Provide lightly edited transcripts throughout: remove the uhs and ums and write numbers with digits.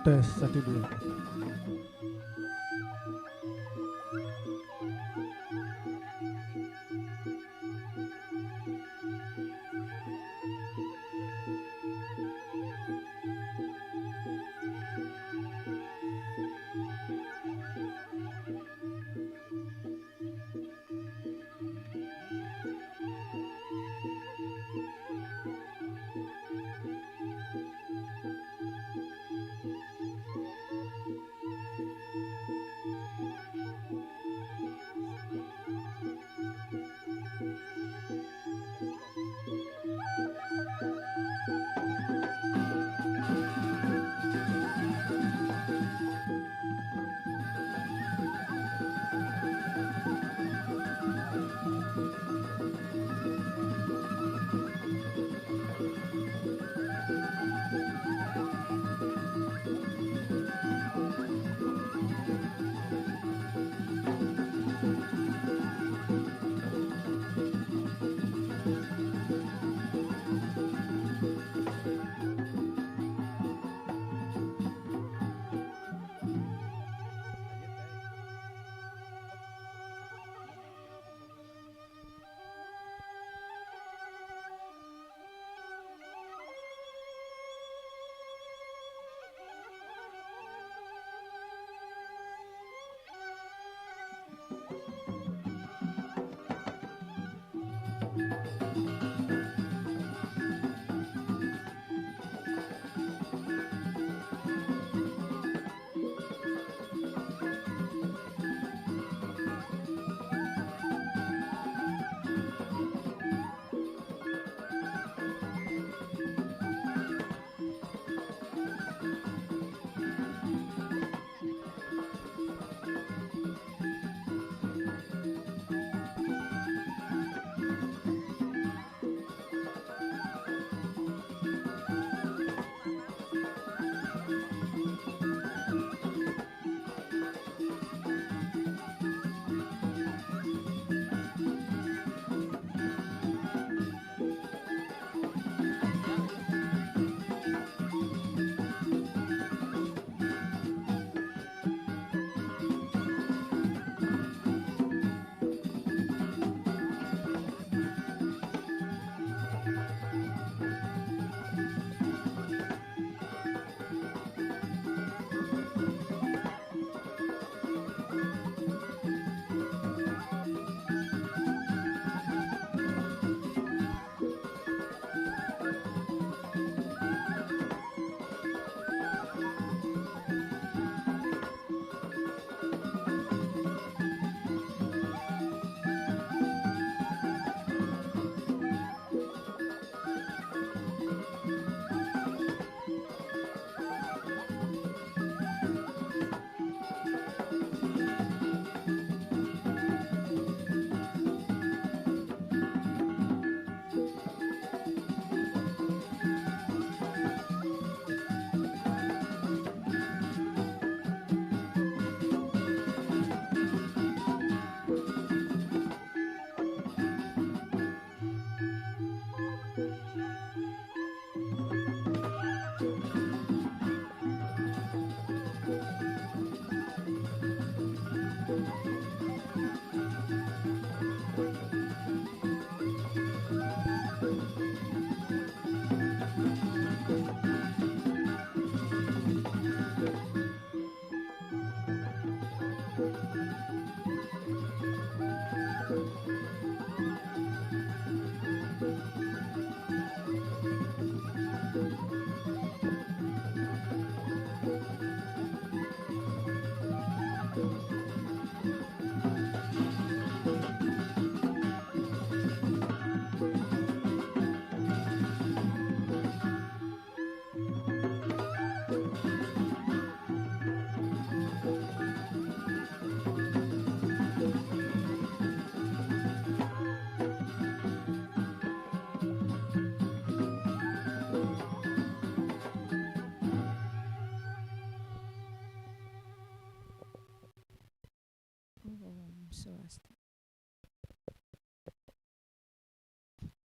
Tes 1 2.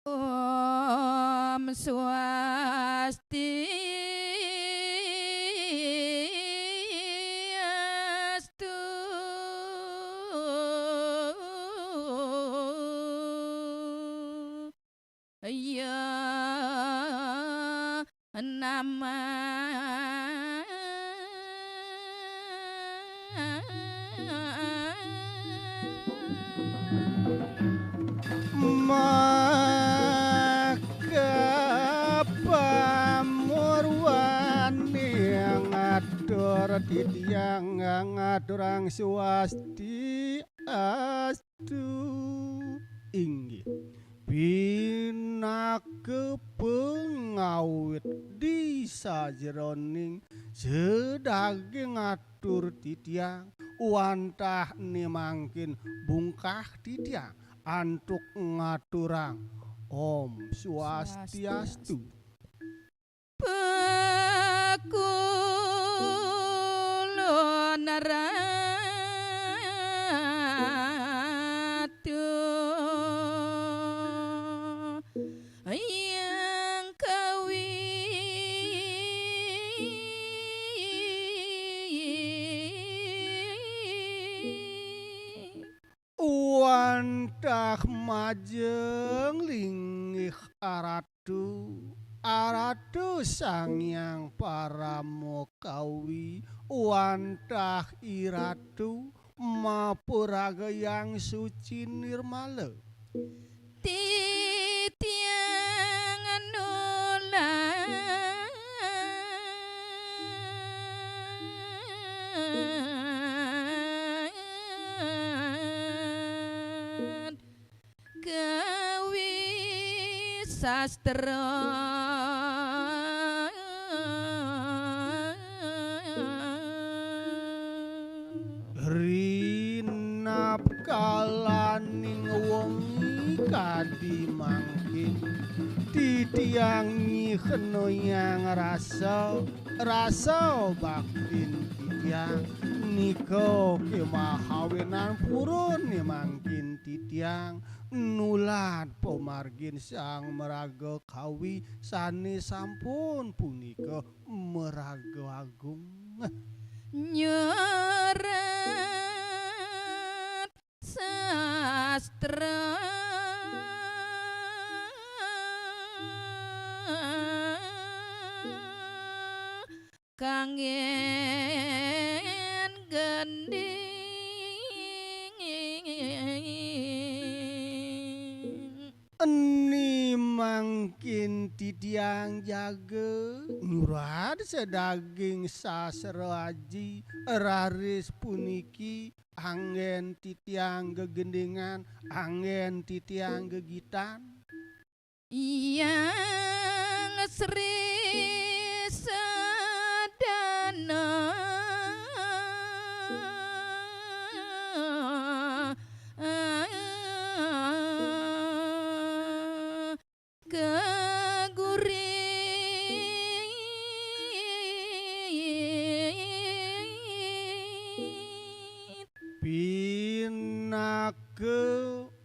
Om Swastiastu. nama maka pamurwani ngatur titiang ngaturang swasti astu inggih pinake pengawit di sajroning sedaging ngatur titiang wantah nimangkin bungkah titiang antuk ngaturang Om Swastiastu. Pakulun ratu yang kawi wantah majeng linggih aratu sangyang paramokawi wantah iratu mapuraga yang suci nirmala titiang anulan gawi sastra rinap kalaning wengi kadimangkin titiang nyiheno yang rasa baktin titiang niko kemahawenan purun mangkin titiang nulan pemargin sang meraga kawi sane sampun punika meraga agung nyerat sastra kangen gending eni mangkin titiang jaga nyurad sedaging sasra aji raris puniki anggen titiang gegendingan anggen titiang gegitan yang Sri Sadana kegurit pinake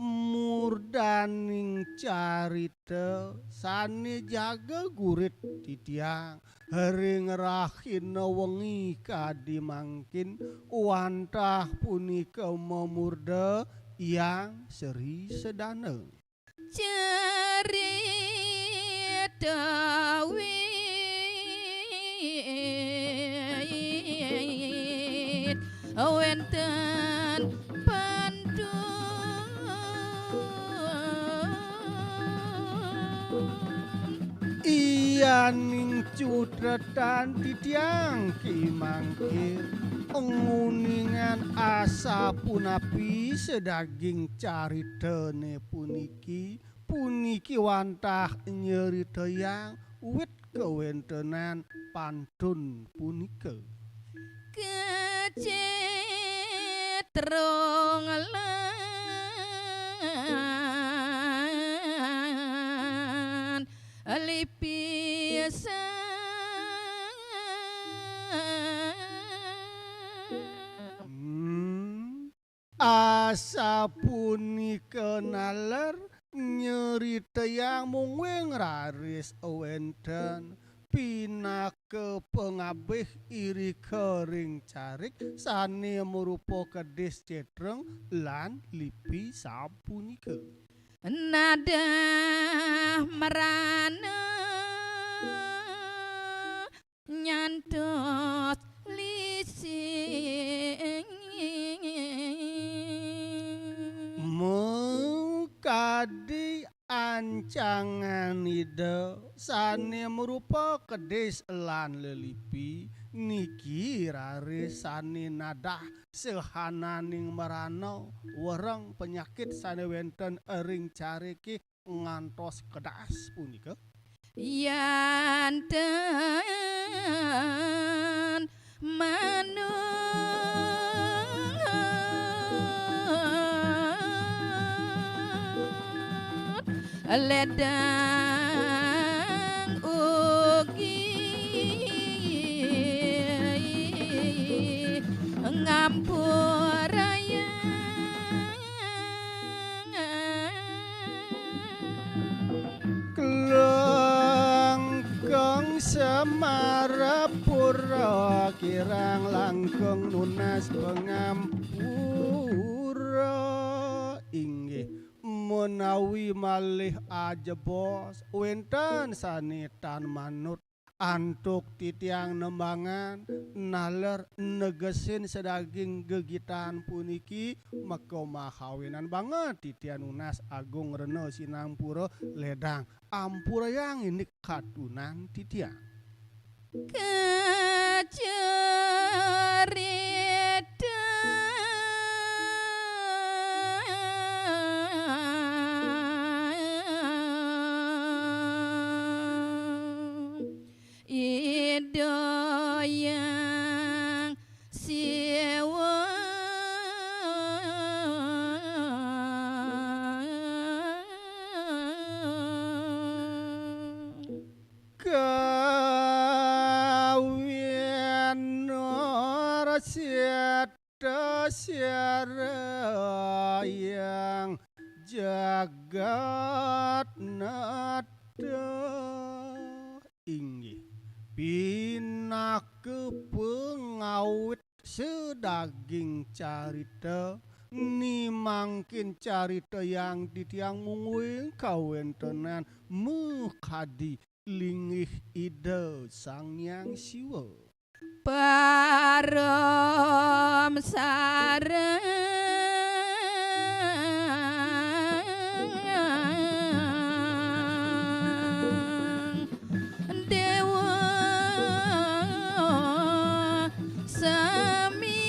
murdaning carita sane jaga gurit titiang hering rahina wengi kadimangkin wantah punika memurda yang Sri Sedana cerita wit wenten pandu iyaning cutretan titiang kimangkir nguningan asa punapi sedaging caritane puniki wantah nyerita yang wit kewentenan pantun punika kecetrong lan lipisan asa punika naler nyerita yang mungweng raris wenten pinake pengabih iri kering carik sane merupa kedis cetreng lan lipi sapunika nada merana nyantos lising mengkadi ancangan ide sane merupa kedis lan lelipi niki raris sane nadah sehananing merano wereng penyakit sane wenten ering cariki ngantos kedas punika yanten manut ledang ugi ngampuraya kelengkeng semarapura kirang langkung nunas pengampura inggih menawi malih ajebos wenten sanitan manut antuk titiang nembangan naler negesin sedaging gegitan puniki maka mahawinan banget titian unas agung reno sinampura ledang ampura yang ini katunan titiang kecerita ida yang sewa kawin siata siara yang jagat nada inggih pinake pengawit sedaging carita ni mangkin carita yang titiang mungwing kawentenan mukadi lingih ide sang yang siwa param sareng dewa sami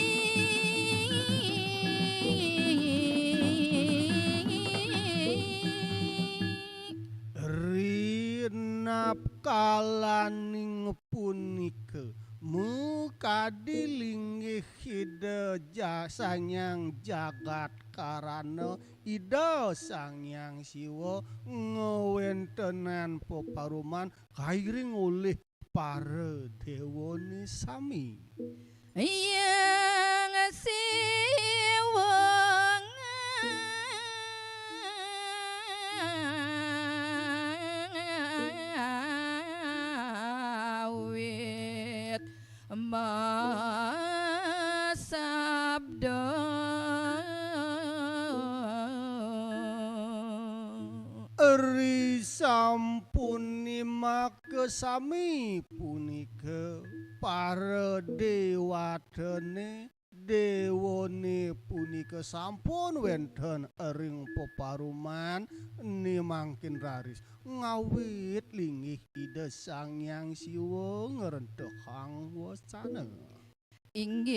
rinap kalaning punika mukadi linggih ide jasanyang jagat karana ida sangyang siwa ngewentenan peparuman kairing oleh para dewani sami yang siwang awit masabda eri sampuni makesami punika para dewatene dewone punika sampun wenten ering peparuman ni mangkin raris ngawit linggih ide sangyang siwa ngerentehang wasana inggih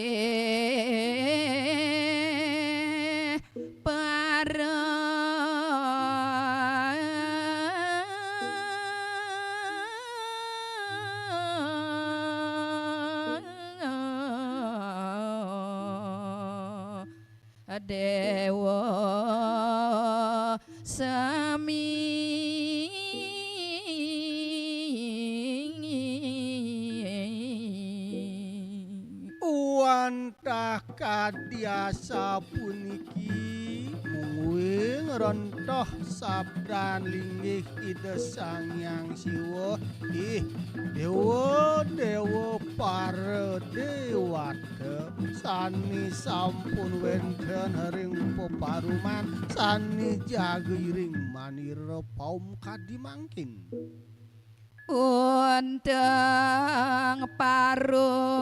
para dewa sami wantah kadiasa puniki mungwing rentoh sabdan linggih ide sangyang siwa dewa dewa para dewata sani sampun wenten hering peparuman sani jagiring manira paum kadi mangkin undang parumangan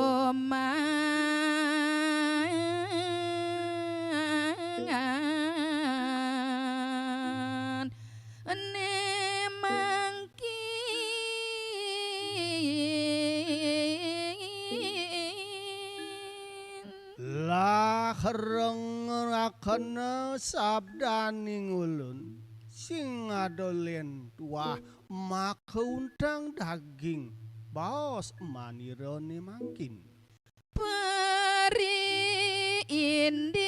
ne mangkin lah rengerakana sabdaning ulun sing adolen tuah maka undang daging baos manirone mangkin peri indik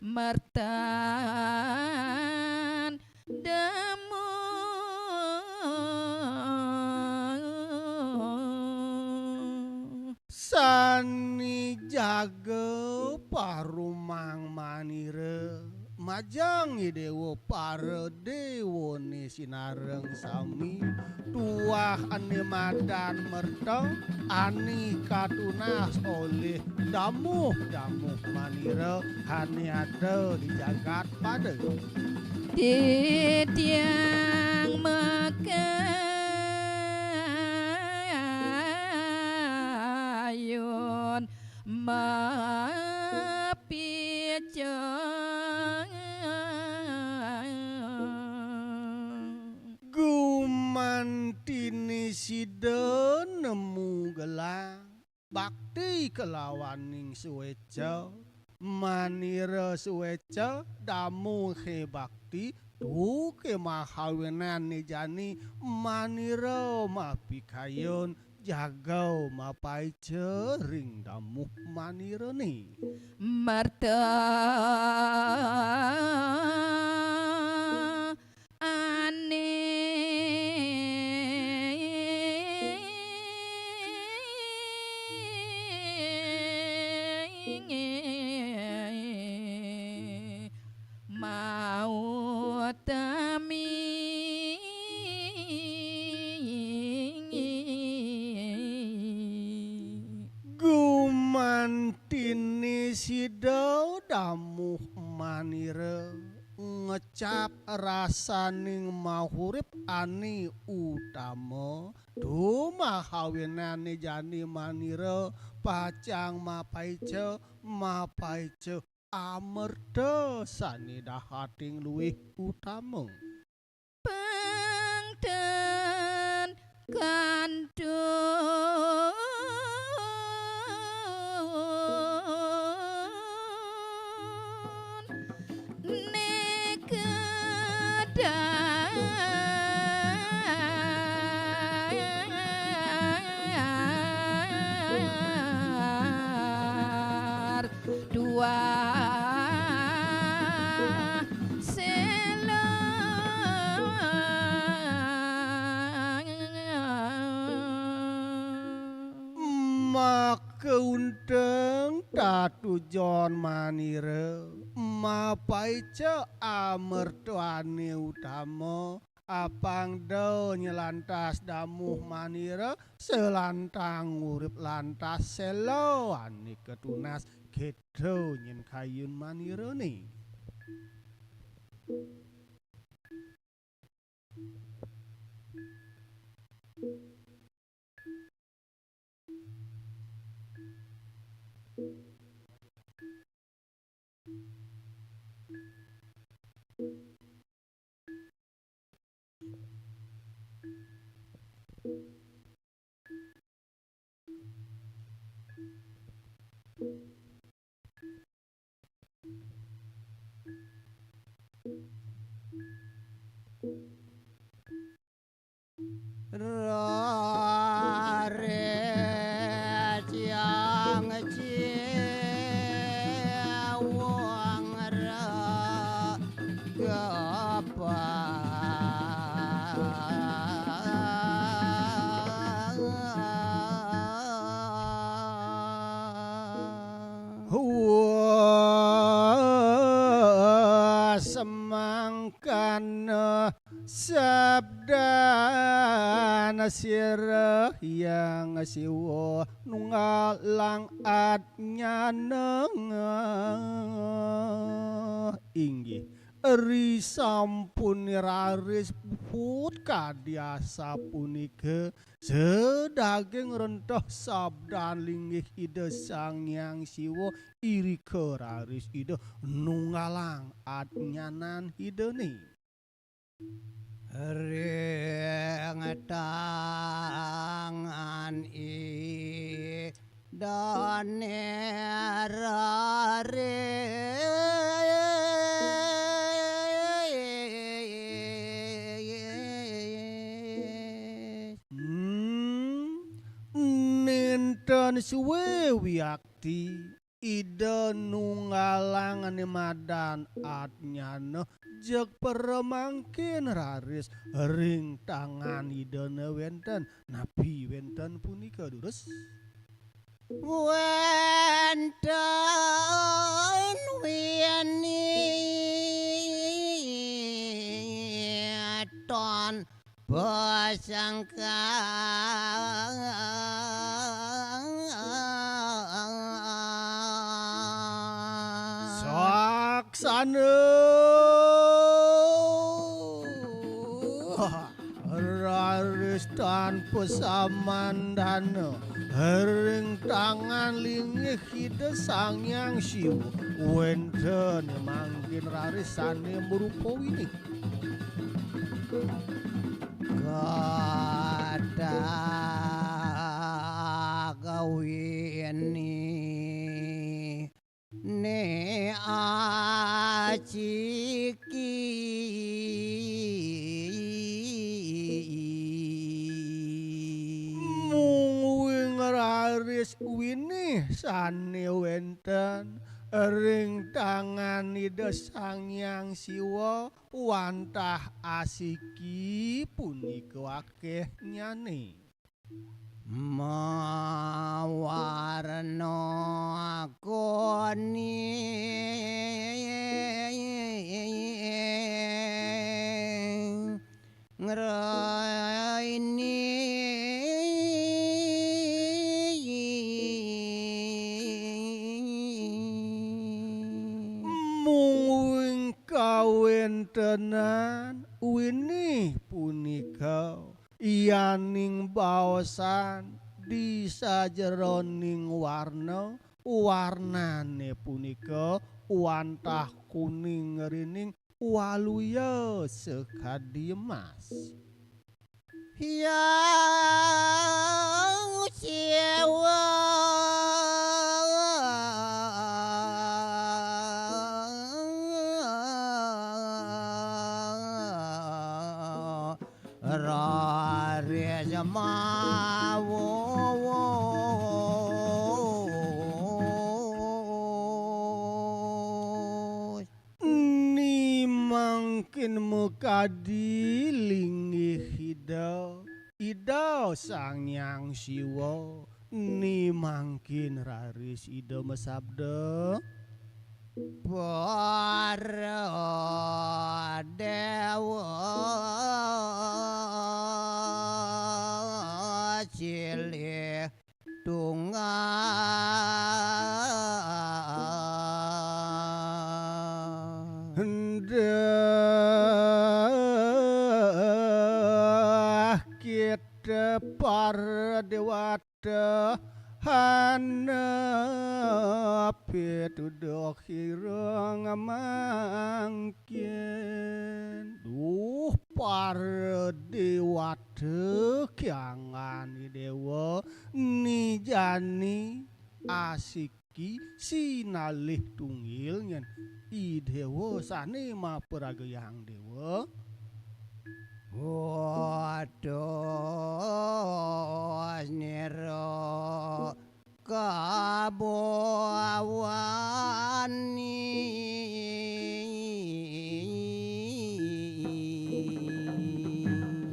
mertan demu sani jaga parumang manire majang dewa para dewa ni sinareng sami tuah ane madan mertong ani katunas oleh damuh manire hani ada di jagat pada Tiang mekayun mapicang gumantini sida nemu gelang bakti kelawaning suweca manira suweca damu he bakti tu ke mahawenan ni jani manira mapikayon jagau mapai cering damu manira ni Marta ane mau tami gumantini sidau damu manira ngecap rasaning mahurip ani utama duma hawinane jani manira pacang mapaice amerda sani dahating luwih utama pengten kandun nekedar dua maka undang tatujon manire mapaice amertuane utama apang do nyelantas damuh manire selantang urip lantas selo ani ketunas kedo nyen kayun manire ni sireh yang siwo nunggalang adnyaneng inggih eri sampun raris put kadiasa punika sedaging rentoh sabdan linggih ide sang yang siwo iri keraris ide nunggalang adnyanan hideni ring tangan ninten suwe wiakti ide nunggalang madan adnyana jek peremangkin raris ring tangan idene wenten napi wenten punika durus wenten wini ton basangka saksana raris tanpa samandana ring tangan linggih ide sang yang siwo wenten mangkin raris sane merupa wini kata gawini ne aciki mung raris wini sane wenten ring tangan ide sang yang siwa wantah asiki punika akeh nyane mawarna koni ngraini mung kawentenan wini punika yaning baosan di sajeroning warna warnane punika wantah kuning ngerining waluya sekadi emas yang sewa raris mawo ni mangkin mekadi linggih ida sang yang siwa ni mangkin raris ida mesabda para dewa cilik tunggal hendak kita para dewata hanapi tudok hirang mangkin duh para dewata kiangan dewa ni jani asiki sinalih tunggil nyen i dewa sane maperagayang dewa waduh niro kabawani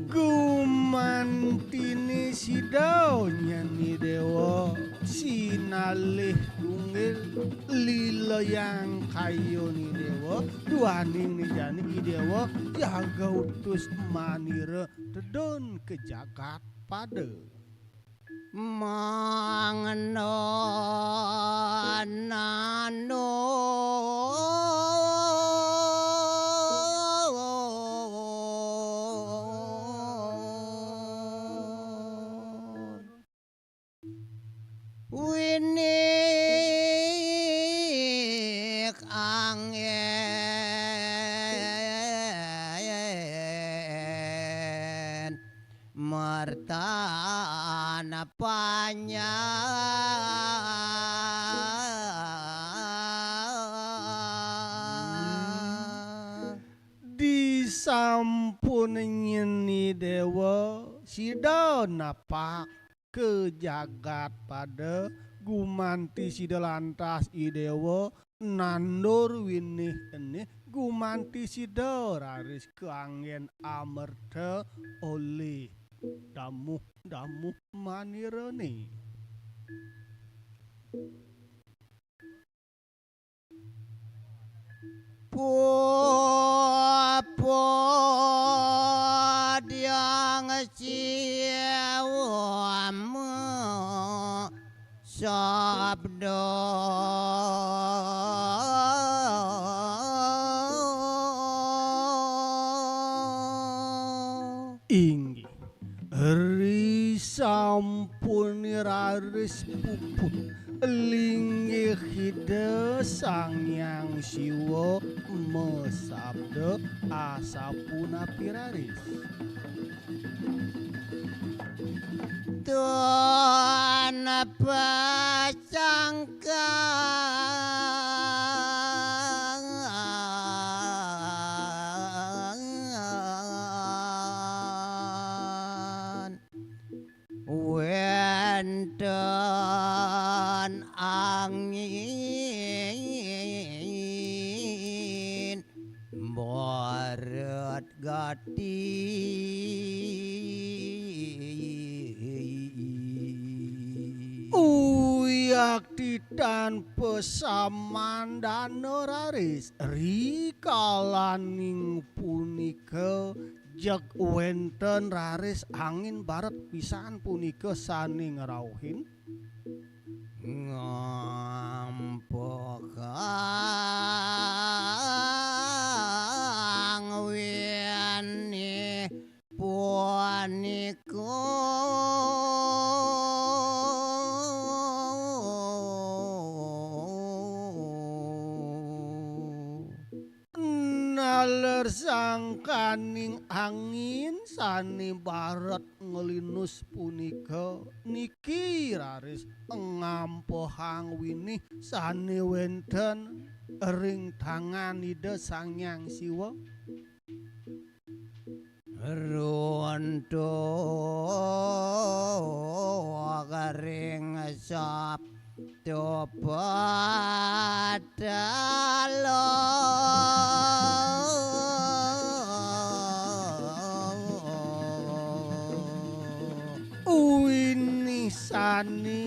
gumantini sidau nyanyi dewa sinalih tunggil lila yang kayo ni dewa duaning ni jani i dewa jaga utus manira tedon ke jagat pada mangenonano winik angin martana panjang disampun nyeni dewa sida napak ke jagat pada gumanti sida lantas idewa nandur winih enih gumanti sida raris keanggen amerta oleh damuh manirane Diang siawamu sabdo inggih ri sampun raris puput linggih hida sangyang siwa mesabda asapuna piraris tuan pacangka wenten angin baret gati uyak titan pesaman danoraris rikalaning punika jeg wenten raris angin barat pisan punika saning ngrauhin ngampekang wene punika naler sangkaning angin sani barat ngelinus punika niki raris ngampohang winih sani wenten ring tangan ida sangyang siwa runtuh garing sap Wini sani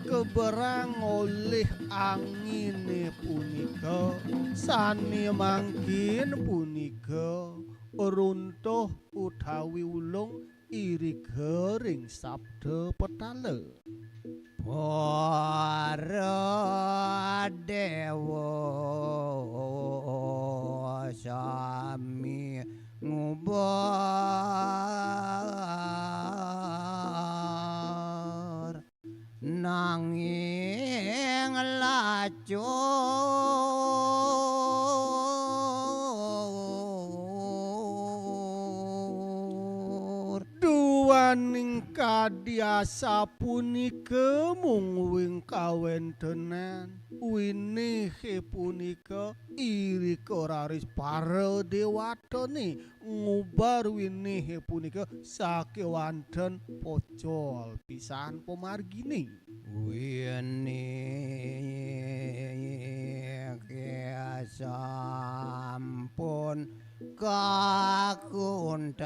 keberang oleh angin punika sani mangkin punika runtuh utawi ulung iri gering sabda petale para dewa sami ngubar nanging lacur duaning kadiasa punika mung wing kawentenan winih punika iri koraris para dewatane ngubar winih punika sakewanten pocol pisan pemargine winih sampun kakundangan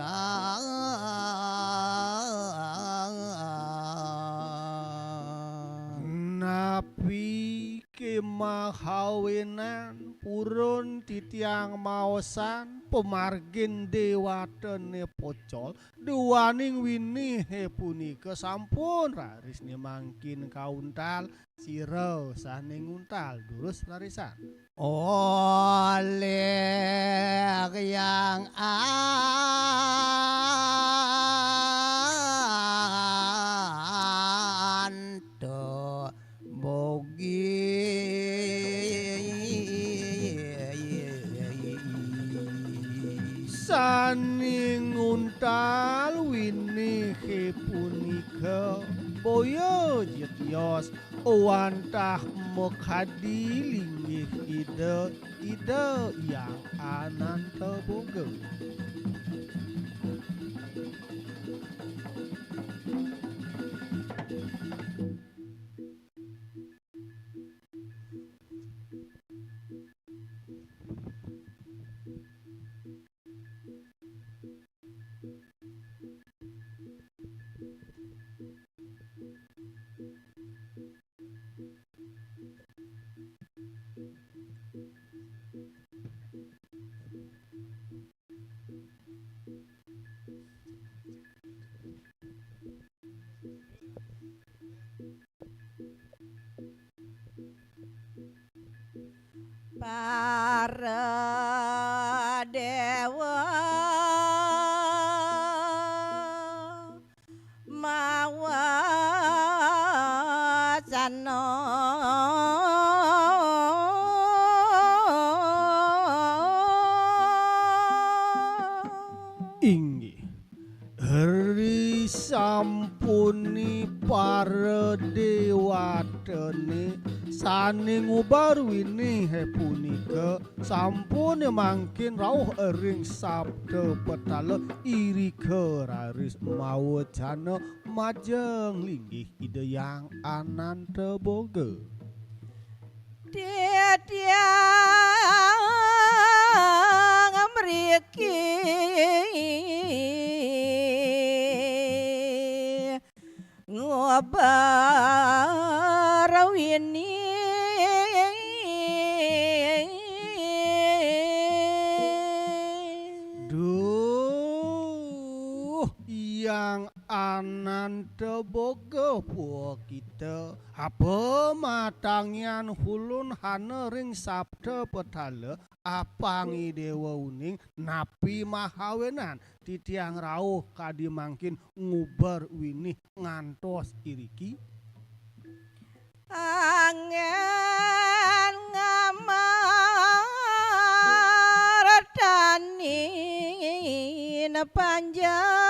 napi ke mahawenan purun titiang maosan pemargin dewatene pocol duaning winihe punika sampun raris mangkin kauntal sira saning untal durus larisan oleh yang anto bogi saning untal winihe punika boyo jetios wantah mekhadi linggih ide yang ananta boga para dewa mawacana inggih hari sampuni para dewatene saning ubar winihe punika sampun mangkin rawuh ering sabda petala irika raris mawacana majeng linggih ide yang ananta boga tiang mriki ngobar wini duh yang ananta boga puo kita apa matangian hulun hana ring sabda petala apangi dewa uning napi mahawenan titiang rawuh kadi mangkin ngubar winih ngantos iriki angen ngamar tanin panjang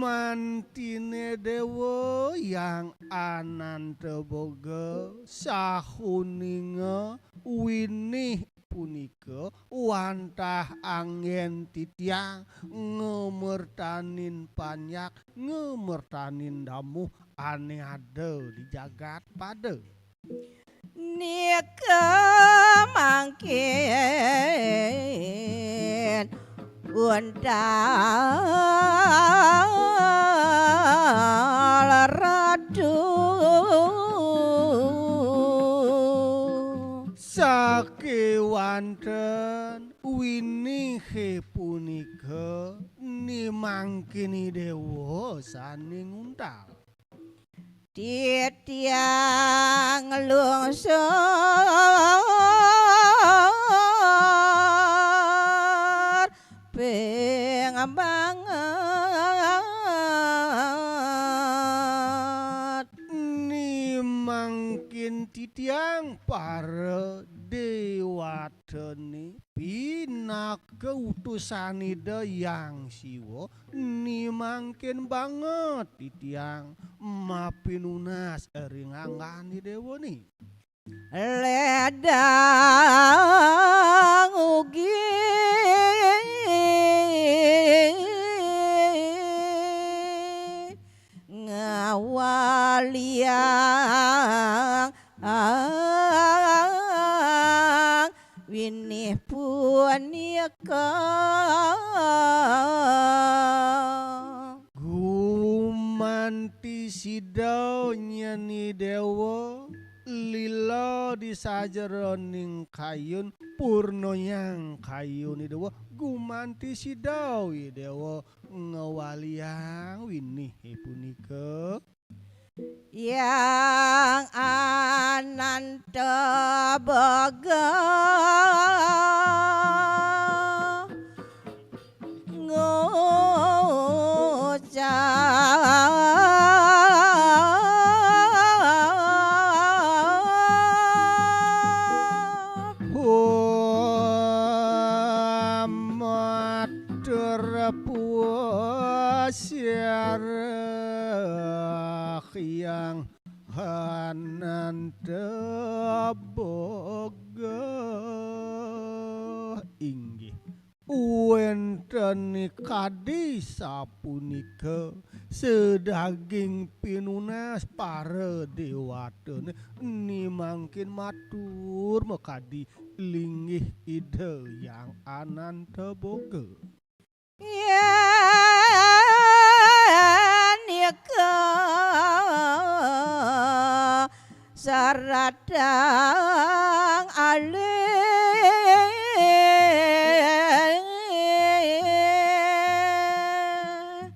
gumantine dewa yang ananta boga sahuninga winih punika wantah angin titiang ngemertanin panyak ngemertanin damuh ane ada di jagat pada nika mangkin undal radu sakewanten winihe punika nimangkini dewa saning untal titiang lungsur pengambangan nimangkin titiang para dewatene pinak keutusanida yang siwa nimangkin banget titiang mapinunas ering anggani dewa nih ledang ugi ngawaliang winih punika gumanti dewa lila di sajeroning kayun purnoyang kayun dewa gumanti si dawi dewa ngewaliang winih punika yang ananta baga ngucap amat terpuasir yang hananta boga inggih wenten kadi sapunika sedaging pinunas para dewata ni mangkin matur mekadi linggih ide yang ananta boga nika saradang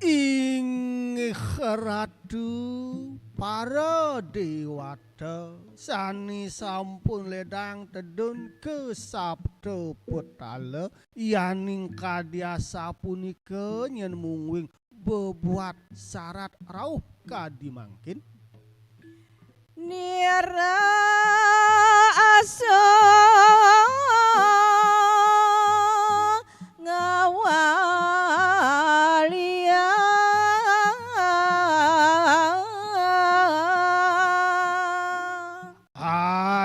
ing ratu para dewata sani sampun ledang tedun ke sabda petala yaning kadiasa punika nyen mungwing bebuat syarat rauh kadi mangkin nira asa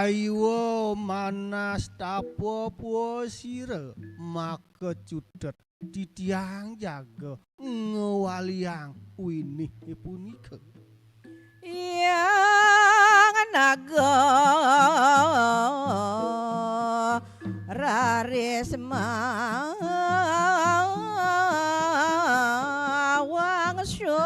ayo manas tapo puasira maka cudet ditiang jaga ngewaliang winih punika yang naga rarisma wangso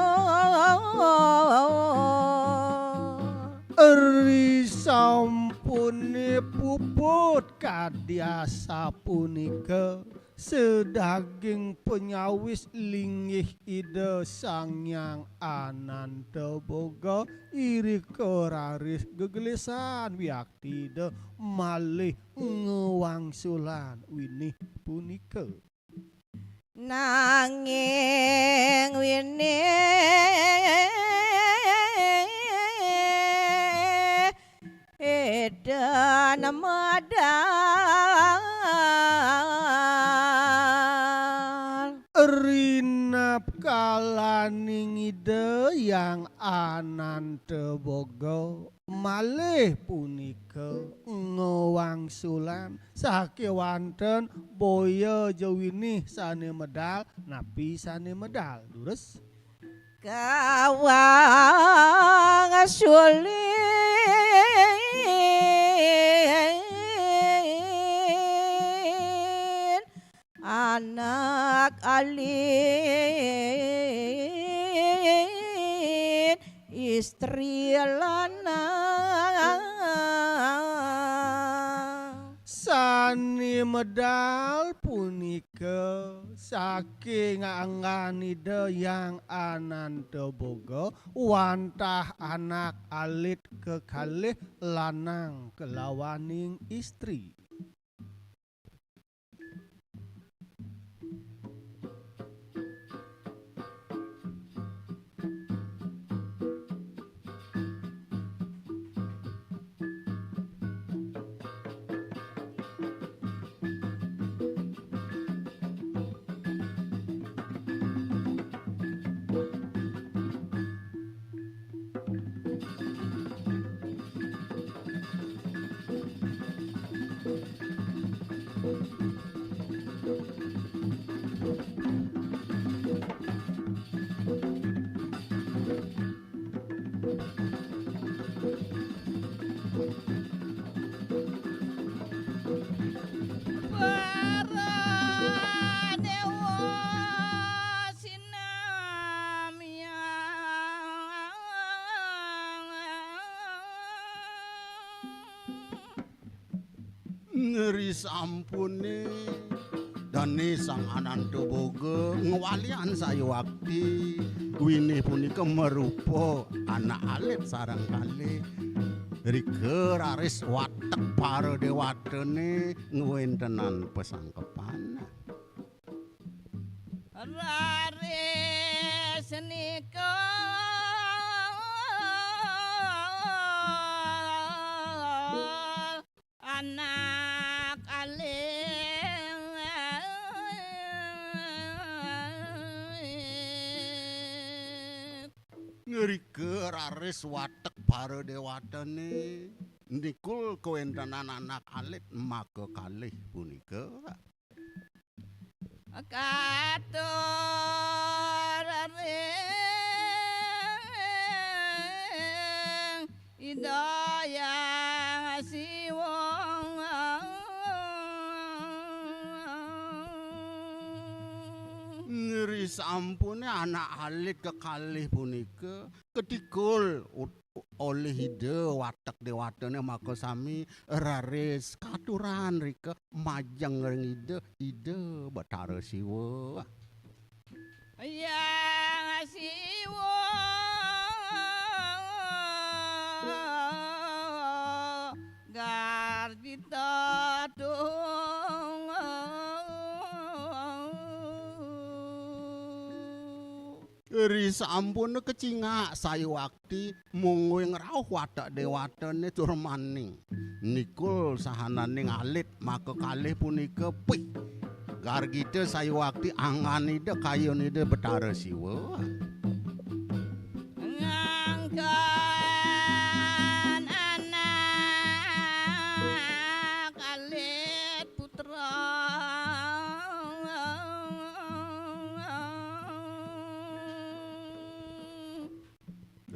eri sampune puput kadiasa punika sedaging penyawis linggih ide sangyang ananta boga iri keraris gegelisan wiakti de malih ngewangsulan winih punika nanging wini edan madal rinap kalaning ide yang ananta boga malih punika ngewangsulan sakewanten boya jawinih sane medal napi sane medal lurus kawang sulin anak alin istri lanang sani medal punika saking angganida yang ananta boga wantah anak alit kekalih lanang kelawaning istri Ngeri sampune dane sang Ananta Boga ngwalian sayuakti winih punika merupa anak alit sareng kalih rike raris watek para dewatene ngwentenan pesangkepan raris nika anak aling ngerike raris watek para dewatene nikul kawentenan anak alit maka kalih punika katur ring idaya siwong ngeri sampune anak alit kekalih punika ketikul oleh ide watek dewatene maka sami raris katuran rike majeng ring ide Bathara Siwa yang siwong gardita dong ri sampun kecingak sayuakti mung ngrauh wadak dewatene tur maning nikul sahananing alit maka kalih punika pih gargite sayuakti anganide kayunide Bathara Siwa ngangkan anak alit putra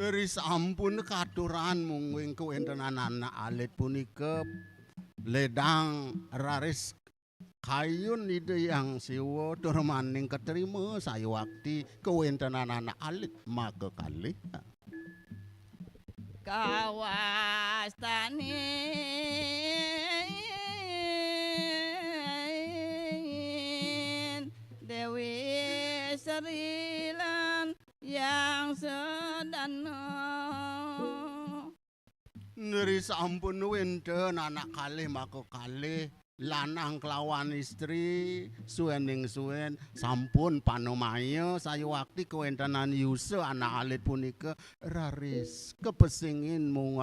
ri sampun katuran mung kawentenan anak alit punika ledang raris kayun ide yang siwa tur maning keterima sayuakti kawentenan anak alit maka kalih kawastani Dewi Serilan yang sedana neri sampun wenten anak kalih maka kalih lanang kelawan istri suwening suwen sampun panomaya sayuakti kawentenan Yuse anak alit punika raris kepesingin mung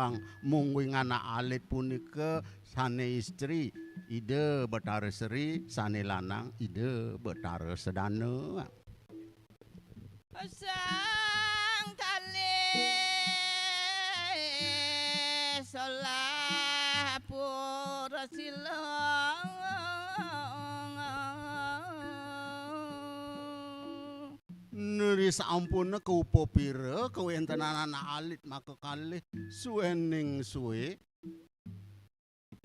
anak alit punika sane istri ide Bathara Seri sane lanang ide Bathara Sedana sang kalih solapura silang neri sampun keupo pira kawentenan anak alit maka kalih suwening suwe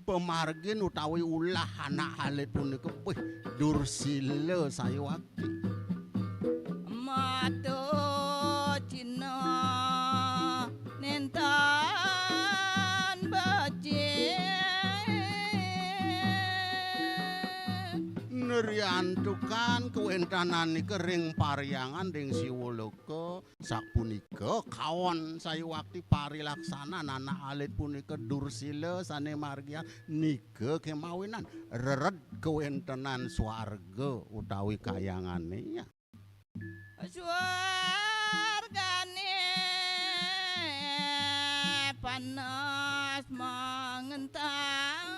pemargin utawi ulah anak alit punika pih dursila sayuakti matu Cina nentan bajin neriantukan kawentenan nika ring paryangan ring Siwaloka sapunika kawon sayuakti parilaksana anak alit punika dursila sane margian nika kemawinan rered kawentenan swarga utawi kayangane ya swargane panas mangentang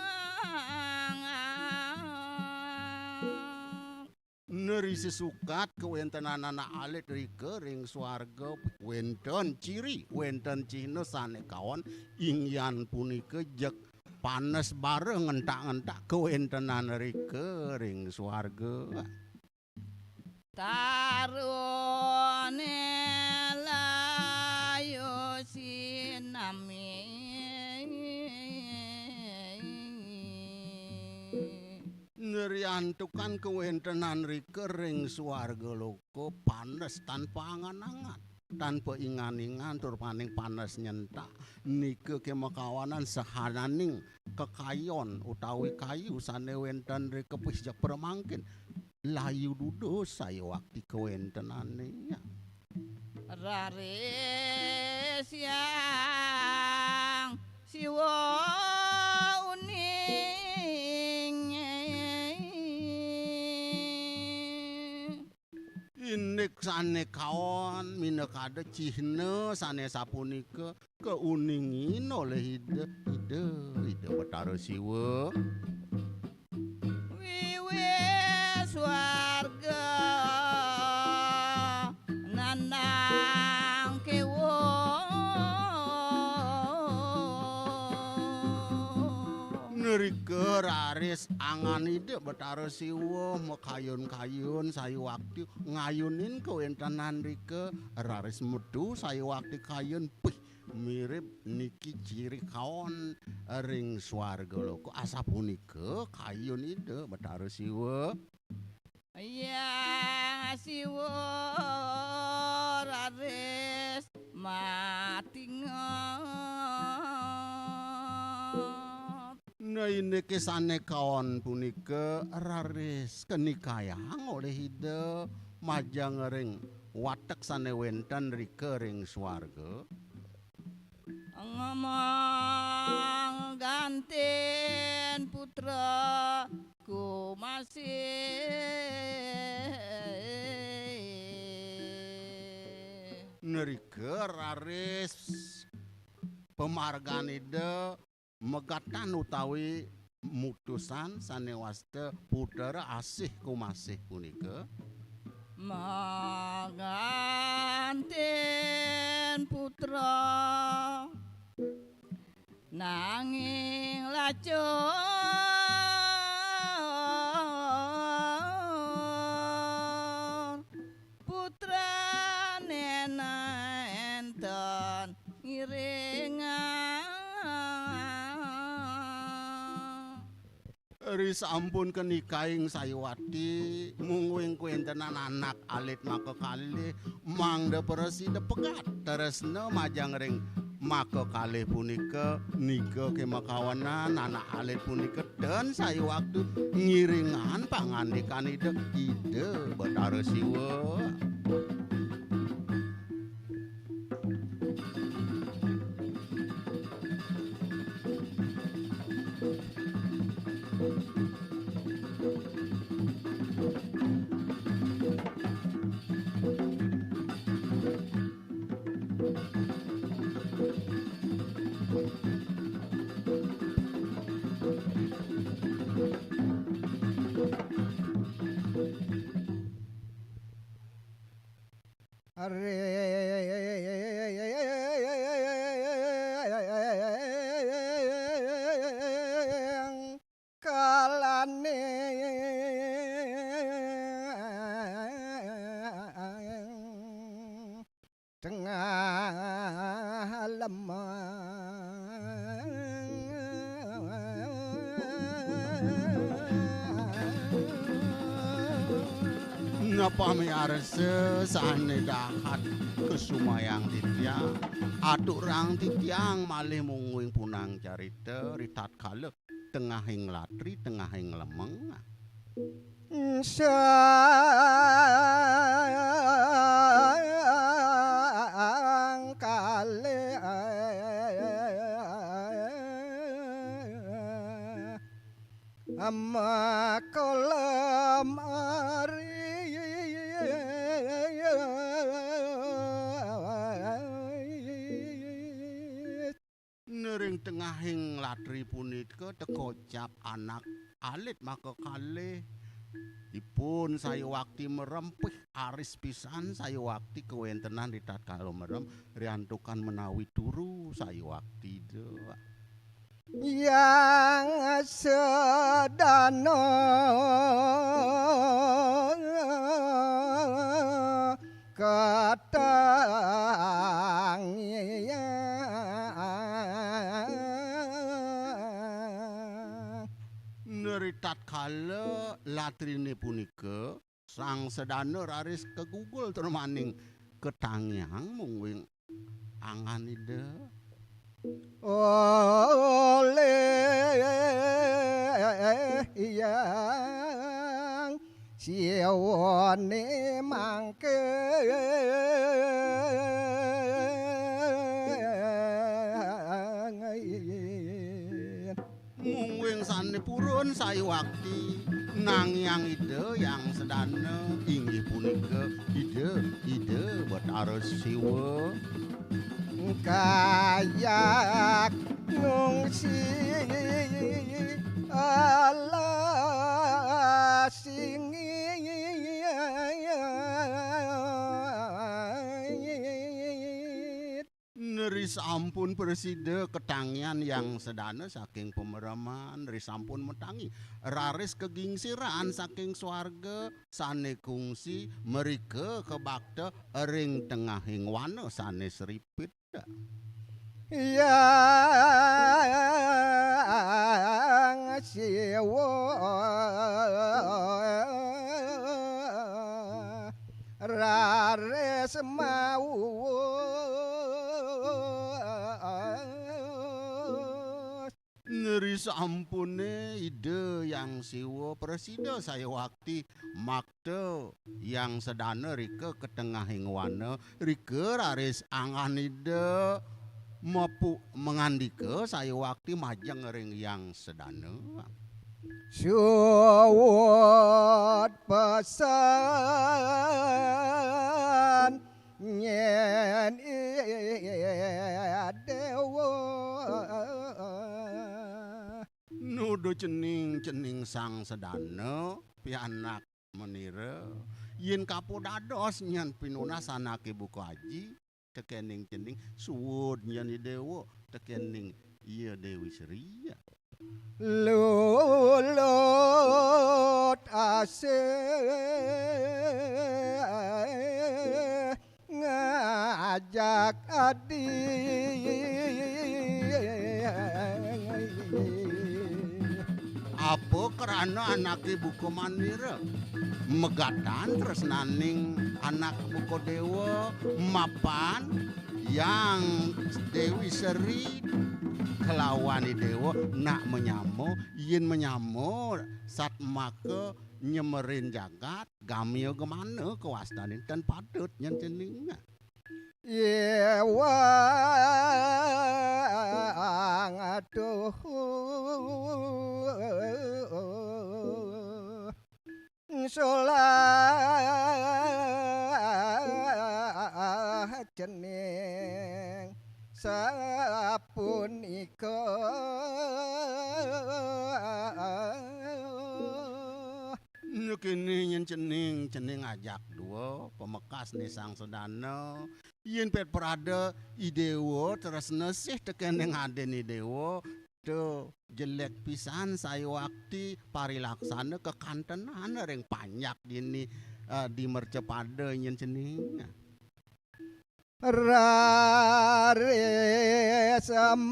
neri sesukat kawentenan anak alit rike ring swarga wenten ciri wenten cina sane kawon ingyan punika jek panes bareng ngentak-ngentak kawentenan rike ring swarga tarune layo sinami neriantukan kawentenan rike ring swarga loko panes tanpa angan-angan tanpa ingan-ingan tur paning panes nyentak nike kemakawanan sahananing kekayon utawi kayu sane wenten rike pisjak permangkin layu dudo saya waktu kewentenane ya. Raris yang siwa uning inik sane kawan minekade cihne sane sapunika keuningin oleh ide betara siwa wiwis warga nandang kewo nerike raris angan ide betara siwa mekayun-kayun saya waktu ngayunin kewentenan rike raris medu saya waktu kayun pih mirip niki ciri kawan ring swarga lho kok asapunika kayun ide betara siwa ya siwa raris matingot. nah ini kisane kawan punika raris kenikayang oleh ide majang ring watek sane wenten rike ring swarga Ngomong ganten putra ku masih nerike raris pemargan ide megatan utawi mutusan sanewaste putera asih kumasih punika maganten putra nanging lacur putra nena enten ngiringan ris ampun kenikaing sayawati mungwing kuentenan anak alit maka kali mangda persida pegat teresna majang ring maka kalih punika nika kemakawanan anak alit punika dan saya waktu ngiringan pangandikan ide betara siwa kalane tengah Napa miarse sane dahat kesumayang titiang aturang titiang malih mungwing punang carita ritat kalek tengahing latri tengahing lemeng sang kale amma kolam nering tengahing latri punika tekocap anak alit maka kalih dipun saya waktu merempih aris pisan saya waktu kewentenan ritat kalau merem riantukan menawi turu saya waktu itu yang sedano katang neritat kala latrine punika sang sedana raris kegugul termaning ketangyang mung wing angan ide oleh yang siawane mangke mung wing sanepurun sayuwakti nangyang ide yang sedana inggih punika ide Bathara Siwa kayak ngungsi ala singit neri sampun preside ketangyan yang sedana saking pemeraman neri sampun metangi raris kegingsiran saking swarga sane kungsi merike kebakta ring tengahing wana sane seripit yang siwa rares mau neri sampune ide yang siwa presida saya wakti makte yang sedana rike ketengahing wana rike raris angan ide mapu mengandika saya wakti majeng ring yang sedana suwut pesan nyen dewa nudo cening sang sedana pianak menira yen kapodados nyan pinuna sanake buku haji tekening cening suwud nyan dewa tekening iya Dewi Sri lulut ase ngajak adi apa karena anake buku manira megatan tresnaning anak buku dewa mapan yang Dewi Sri kelawani dewa nak menyamo yen menyamo sat make nyemerin jagat gamio gemana kewastanin dan padut nyen cening yewang aduh solah cening sapunika kini yen cening ajak dua pemekas nih sang sedana yen pet perada idewo terus nesih tekening aden idewo to jelek pisan saya wakti parilaksana kekantenan ring panyak dini di mercepada yen cening rare sematur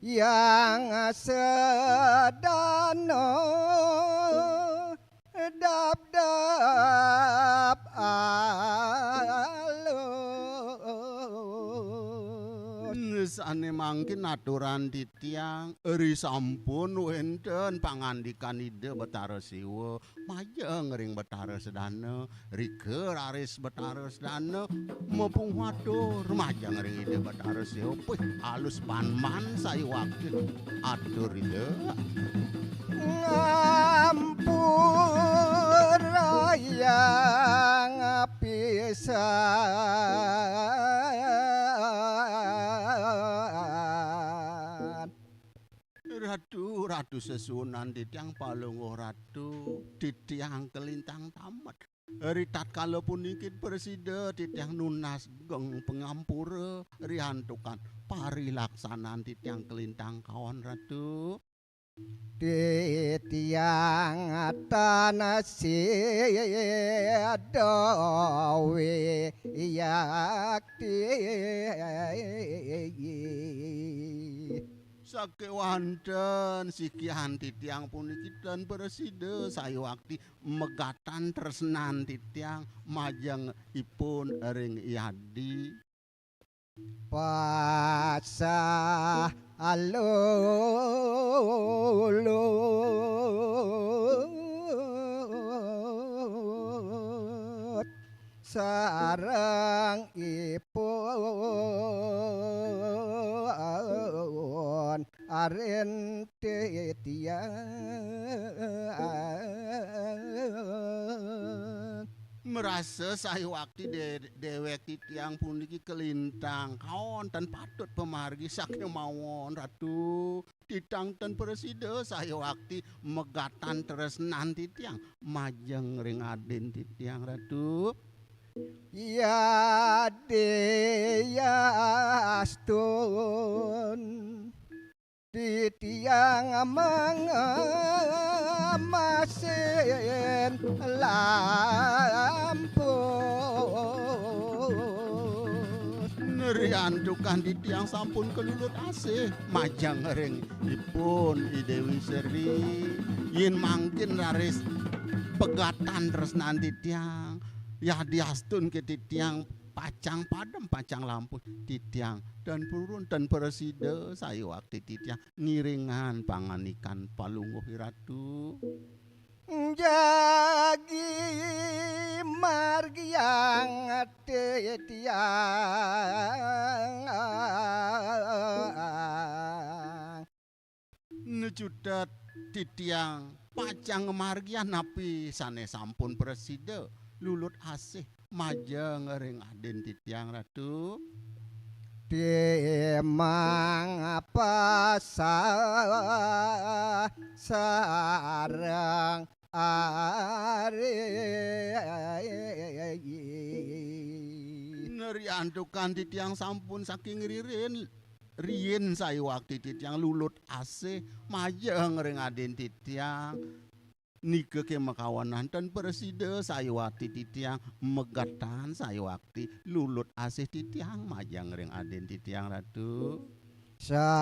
yang sedano dap alun sane mangkin aturan titiang eri sampun wenten pangandikan ide Bathara Siwa majeng ring Bathara Sedana rike raris Bathara Sedana mepung watur majeng ring ide Bathara Siwa puh alus panman saya wakil atur ide ngampur yang pisan Ratu sesunan titiang palungguh ratu titiang kelintang tamat ritat kalau punikit presida titiang nunas geng pengampura rihantukan parilaksanaan titiang kelintang kawan ratu di tiang tanah sidawe yakti Sakewanten sikihan titiang puniki dan preside saya waktu megatan tresnan titiang majang ipun ring yadi Pasa alulul sarang ipun aren titiang merasa saya waktu dewek titiang puniki kelintang kawan dan patut pemargi sakya mawon ratu titang dan preside saya waktu megatan tresnan titiang majeng ring aden titiang ratu ya astun titiang mangamasin lampus neriandukan titiang sampun kelulut asih majang ring ipun Dewi Seri yin mangkin laris pegatan tresnan titiang ya diastun ke titiang pacang padam pacang lampu titiang dan purun dan preside saya waktu titiang ngiringan panganikan palungguh ratu jagi margiang titiang nejudat titiang pacang margian napi sane sampun preside lulut asih majeng ring aden titiang ratu Demang apa sarang are neriandukan titiang sampun saking rien saya waktu titiang lulut asih majeng ring aden titiang nike ke makawanan dan preside saya waktu titiang megatan saya waktu lulut asih titiang majang ring aden titiang ratu sapuniku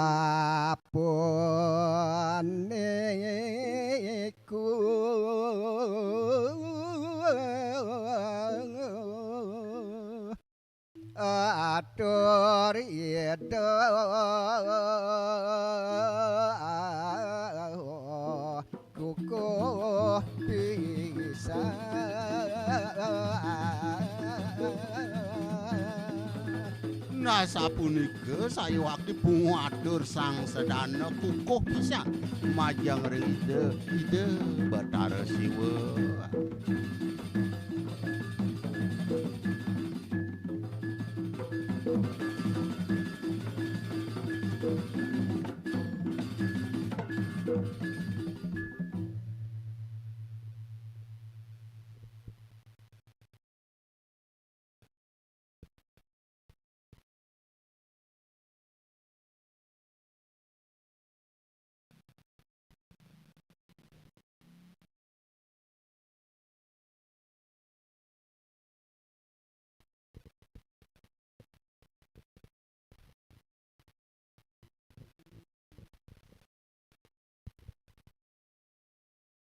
atur ida kuku bisa nah sapunike saya waktu pungatur sang sedana kukuh pisan majang ring ide Bathara Siwa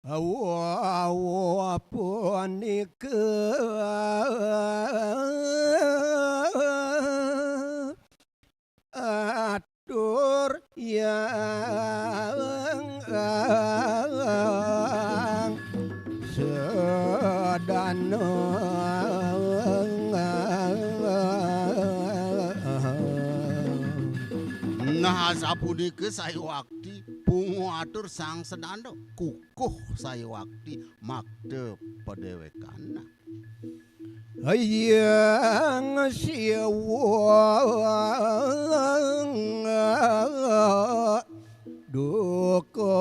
Awo punike atur yang sedana nah sapunike saya waktu pungatur sang sedana kukuh saya waktu makde padewekana yang siwa duko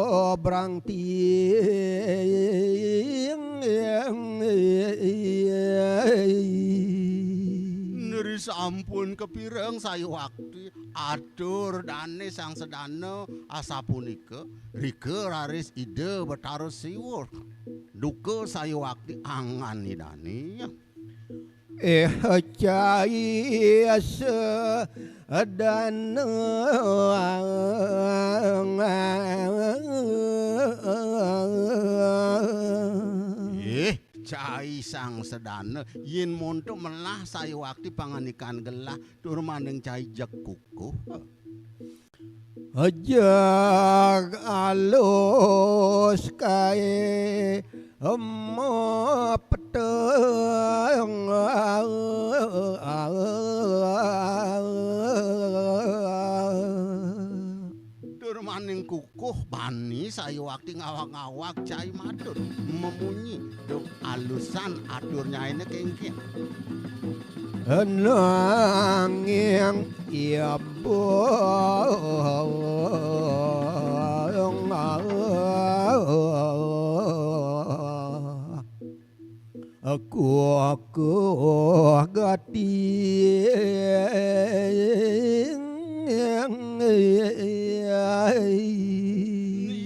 neri sampun kepireng saya waktu atur dane sang sedana asapunika rike raris ide Bathara Siwa duka saya waktu angan idane cai dan cai sang sedana yin monto melah saya waktu panganikan gelah tur maning cai jak kukuh ajak alus kae emo peteng tur maning kukuh bani saya waktu ngawak-ngawak cai matur memunyi duk alusan aturnya ini kengking nanging ya aku gati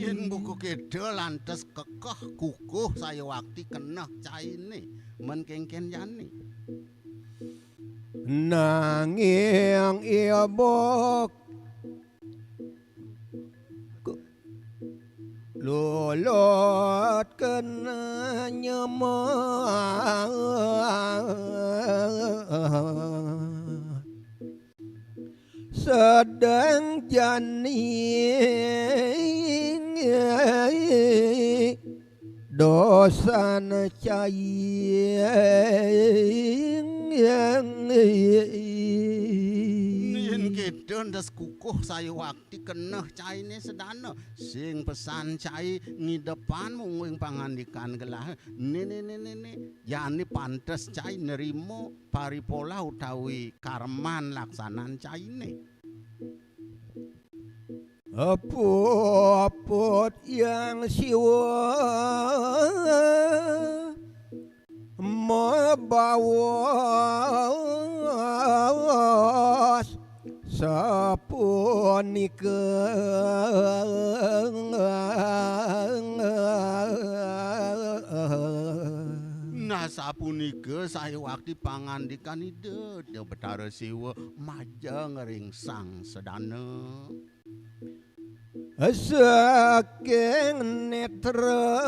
yen buku keda lantas kekeh kukuh saya waktu kena cai ini men kengken yani nanging ibu lulot kena nyemang sedang janing dosan caing yen keda ndas kukuh saya waktu kena cai ini sedana sing pesan cai ngidepan munging pangandikan gelah ne yani pantes cai nerimo paripola utawi karman laksanan cai ini apot yang siwa membawas nah sapunika saya waktu pangandikan ide de betara siwa maja ngering sang sedana saking netra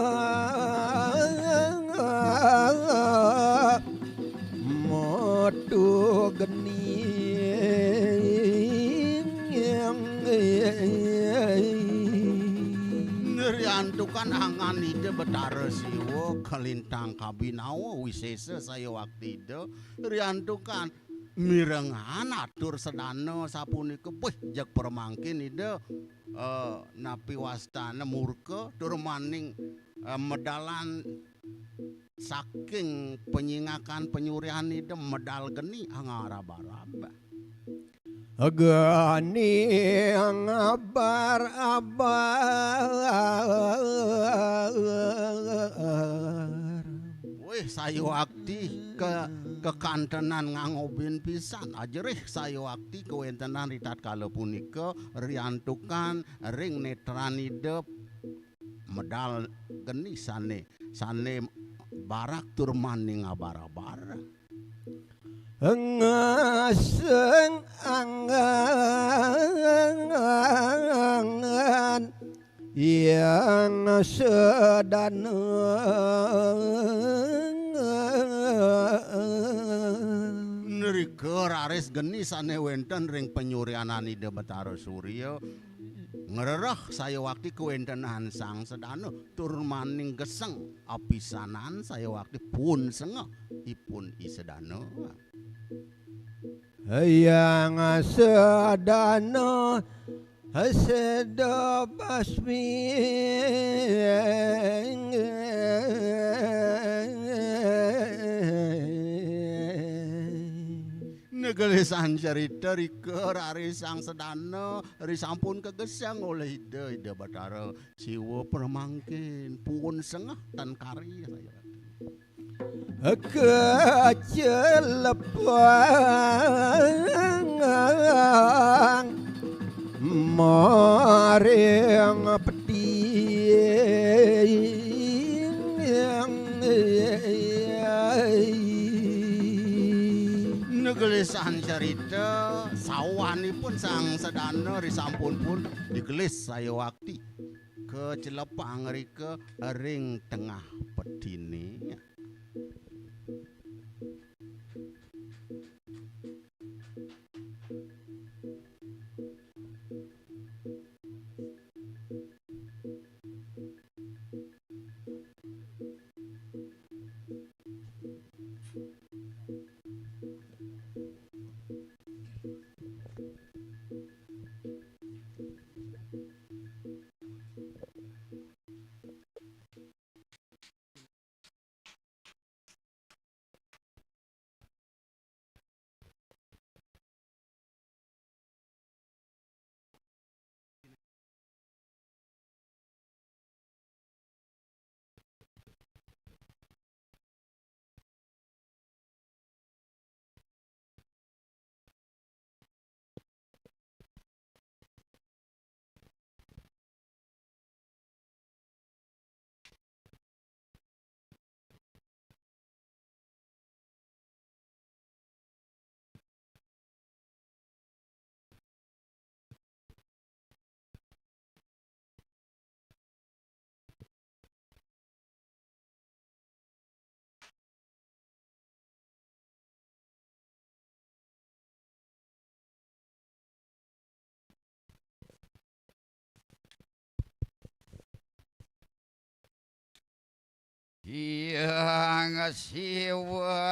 motu geni neriantukan angan ide betara siwa kelintang kabinawa wisesa saya waktu ide riantukan mirengan atur sedana sapunika wih jak permangkin ide napi wastana murka tur maning medalan saking penyingakan penyurian ide medal geni angaraba-raba gani ngabar wih saya waktu ke kantenan ngangobin pisan ajerih saya waktu kewentenan ritat kala punika riantukan ring netranide medal geni sane barak tur maning abara-bara ngaseng angan yang sedana nerika raris geni sane wenten ring penyurianan ide betara surya ngererah saya waktu kewentenan sang sedana tur maning geseng apisanan saya waktu pun sengah ipun isedana yang sedana sedap basmi negelisan cerita rika rari sang sedana risampun kegesang oleh ide betara siwa permangkin pun sengah tan kari saya kecelepang maring peti gegelisan cerita sawanipun sang sedana risampun pun digelis saya waktu ke celepang rike ring tengah pedine. Yang siwa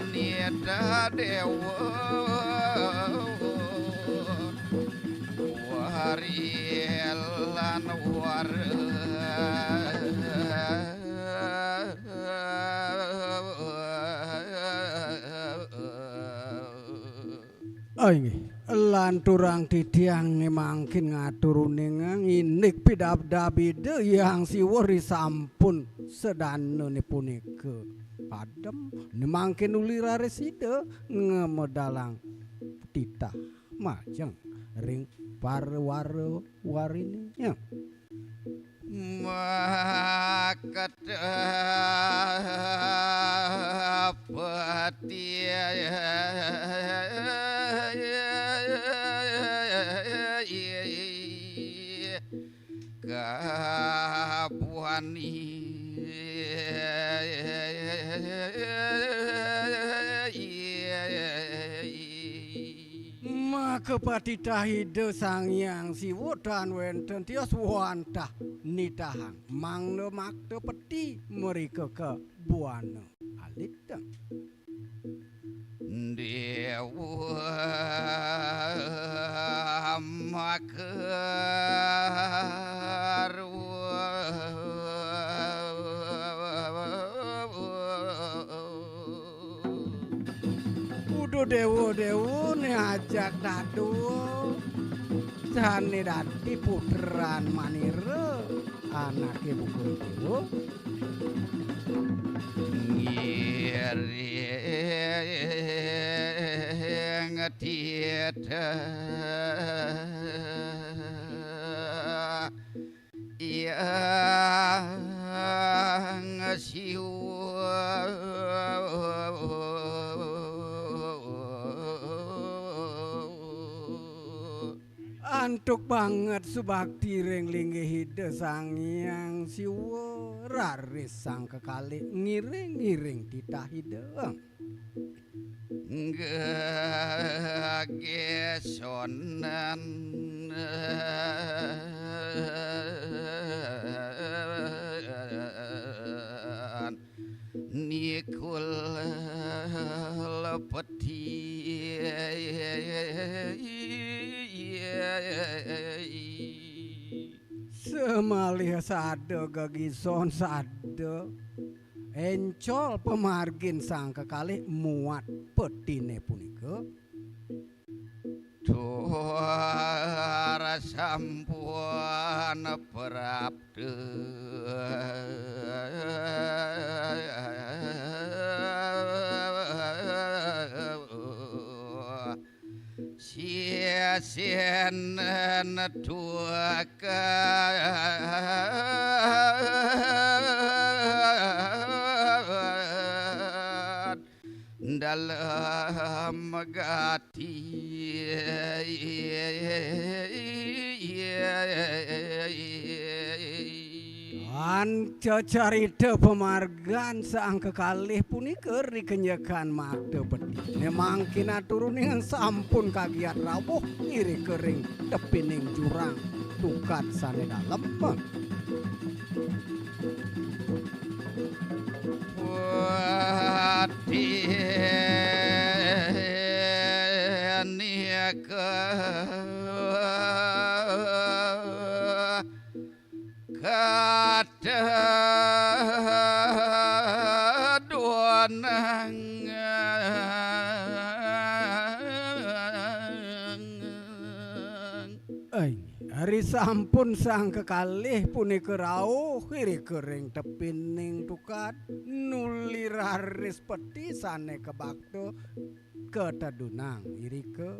nida dewa warilan war Inggih, lan turang didiang mangkin ngaturune nginik bidab-dabide yang siwuri sampun sedanane punika padem nemangkin ulira resida ngemedalang titah majeng ring parwaro warininya peti kapuani maka patitahide sang yang siwo dan wenten tios wantah nitahang mangno makte peti mereka ke buana alitang dewa udah dewo ne ajak dadu jane dadi puteran manire anake bukul dewo ngetieta yang siwa antuk banget subakti ring linggihide sang yang siwa raris sang kekali ngiring-ngiring titahide gegesonan nikul lepeti semalih sade gegison sade encol pemargin sang kekalih muat petine punika Tuara sampun prapte sia-sian tuaka dalem gati An cacarita pemargan sang kekalih punika rikenyekan makte peti. Memang kina turuning sampun kagiat rawuh ngiri kering tepining jurang tukat sane dalem. Hari sampun sang kekalih punika rawuh kiri kering tepining tukat nuli raris peti sane kebakto ketadunang irike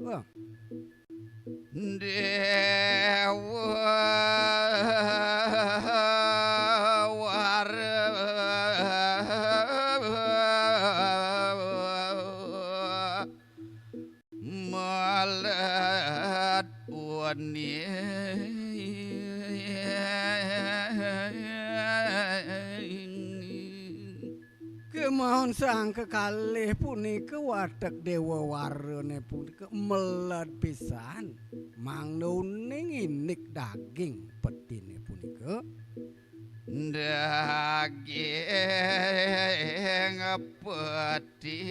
malat wani kemahon sang kekalih punika watek dewa warane punika melet pisan mangnuning inik daging petine punika daging peti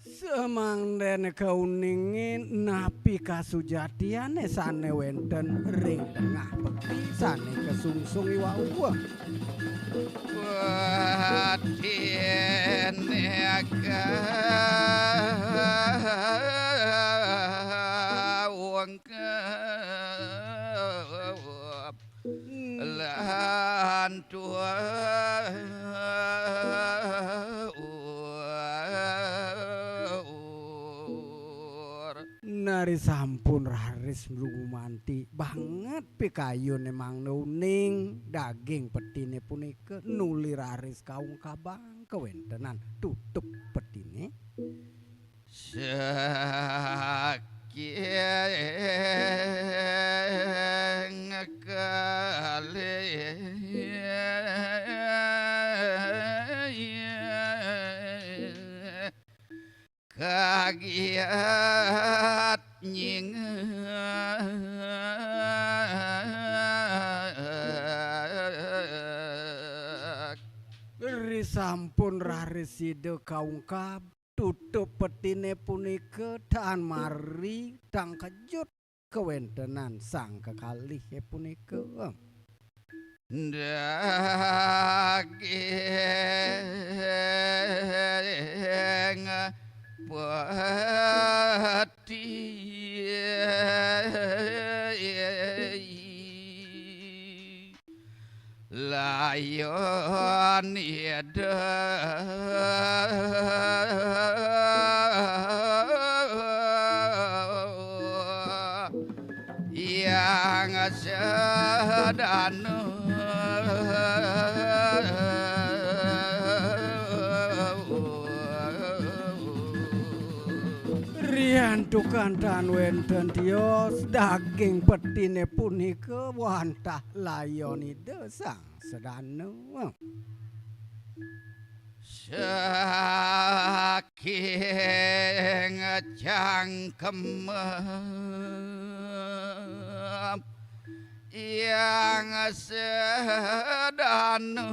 semang den kauningin napi kasujatiane sane wenten ring tengah peti sane kesungsung iwa uwa nari sampun raris mlumanti banget pikayune mang nuning daging petine punika nuli raris kaung kabang kewentenan tutup petine saking kalih kagiat nying beri sampun rariside kaungkap tutup petine punika dan mari tang kejut kewentenan sang kekalih punika daging peti layon yang sedanu riantukan dan wenten tios daging petine punika wantah layonide sang sedanu saking cangkem yang sedanu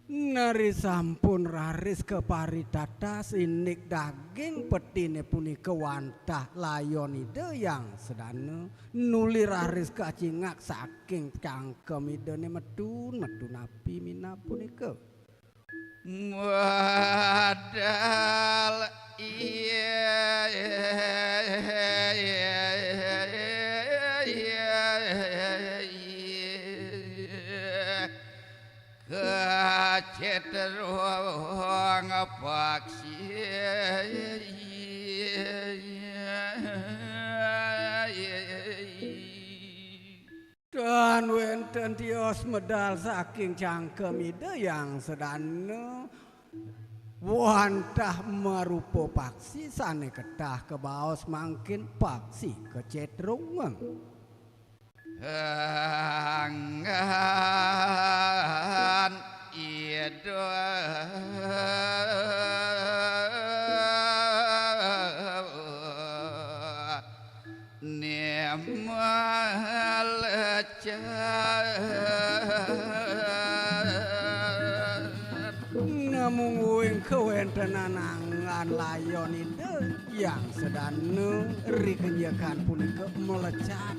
nari sampun raris keparitata sinik daging petine punika wantah layonide yang sedanu nuli raris kacingak saking cangkemidene medun api mina punika wadal paksi dan wenten tios medal saking cangkem ide yang sedana wantah merupa paksi sane kedah ke baos mangkin paksi kecedrungan angan ida namung uing kewentenan angan layon ide yang sedana rikenyakan punika melecat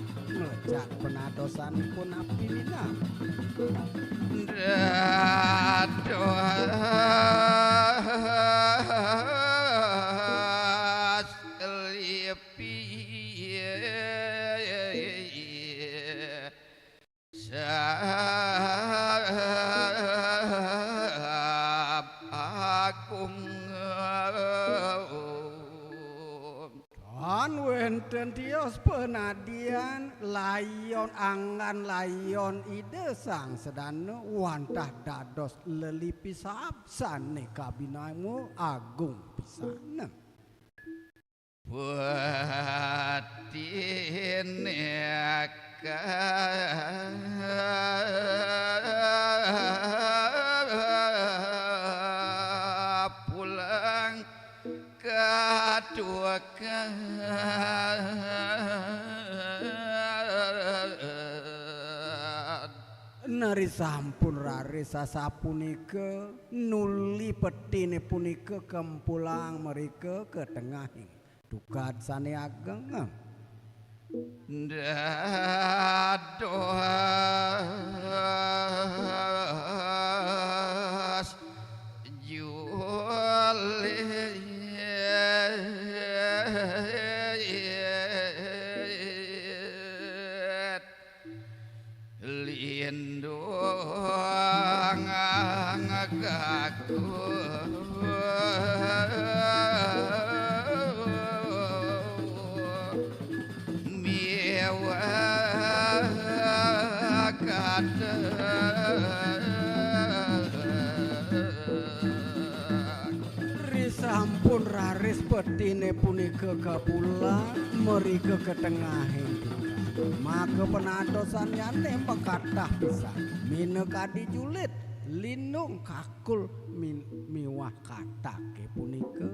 penadosan pun apilina dados lipi agung dan wenten tios penadian layon angan layon ide sang sedana wantah dados lelipi sabsane kabinamu agung pisana pulang kedua nari sampun rarisa sapunika nuli petine punika kempulang mereka ke tengahing dukat sane ageng dados Juliet lindung ngagaku miwa kata sampun raris petine punika kapula mereka ke tengahing maka penadosan tembak kathah pisan minekadi julit lindung kakul miwah katake punika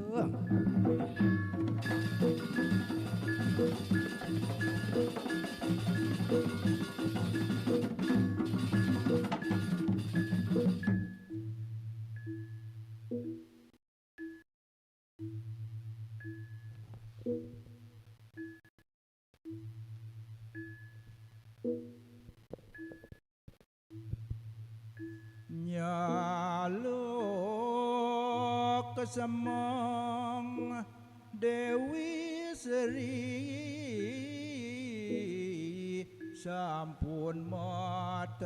Nyaluk kesemong Dewi Sri sampun matangi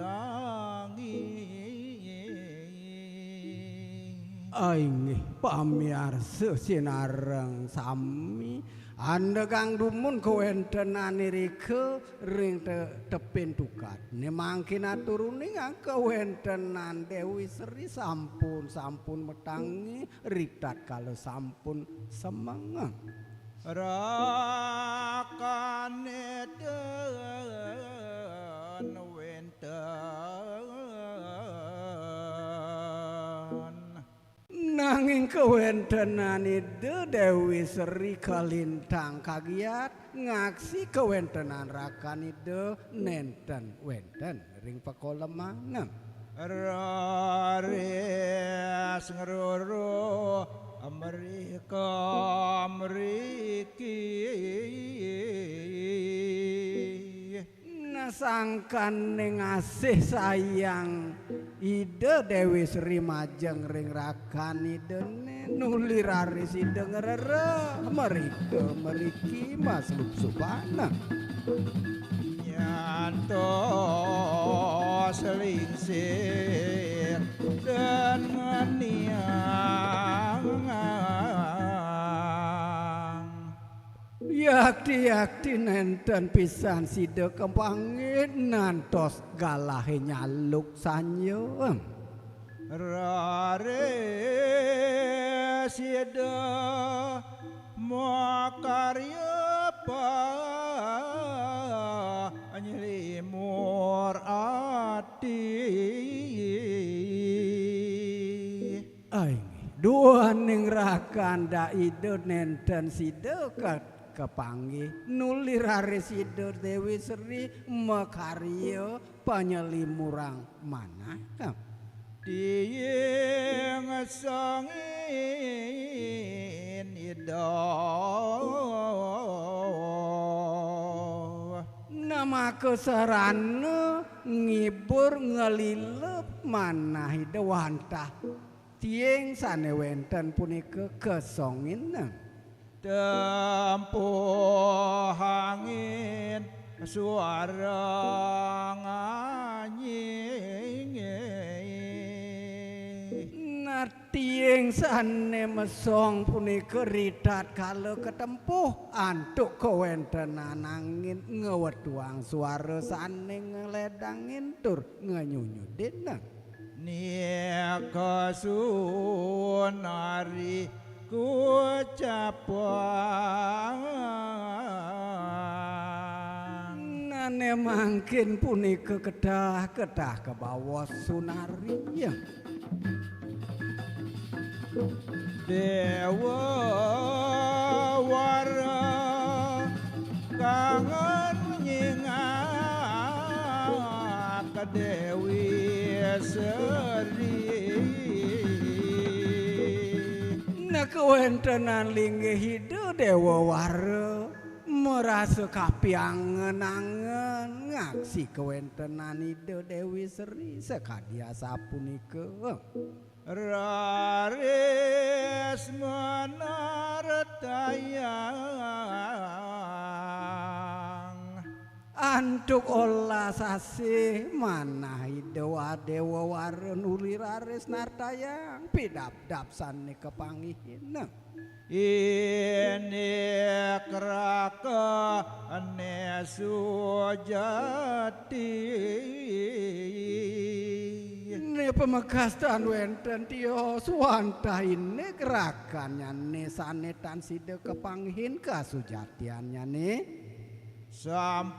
aing pamiarsa sinareng sami anda kang dumun kawentenan rika ring tepin dukat ne mangkin aturuning kawentenan Dewi Sri sampun metangi ridat kalau sampun semengeng rakane den wenten nanging kawentenan ide Dewi Sri kalintang kagiat ngaksi kawentenan rakan ide nenten wenten ring pekolemangan raris ngeroro Amerika mriki nasangkan ning asih sayang ide Dewi Sri majeng ring rakan ide nuli raris ide ngerere meriki maslub supana nyanton selingsir dan meniang. Yakti nenten pisan sida kepangit nantos galahe nyaluk sanyo. Rare sida makarya panyelimur ati. Aing dua ning rakanda ide nenten sida kepanggih nuli rare sida Dewi Sri makarya panyelimurang manah. Dieng sangin ida nama kesarana ngibur ngelilep manah ida wantah tieng sane wenten punika kesongin. tempuh angin suara nganying. Tieng sane mesong punika ridat kala ketempuh antuk kawentenan angin ngewetuang suara sane ngeledangin tur ngenyunyudin. Nia sunari ku capang. Nane mangkin punika kedah ke bawah sunari ya. Dewa wara kangen nyingak Dewi Sri. Kewentenan linggih hidup dewa wara merasa kapiangen-angen ngaksi kewentenan hidup Dewi Sri sekadia sapunika. Raris menartayang antuk olah sasih manah dewa dewa wara nuli raris nartayang pidap-dap sane kepanggihin. ini keraka ane sujati. Ini pemekastan wenten tio suwantah ini gerakannya nih sanetan sida kepanggihin kasujatiannya nih. Sampun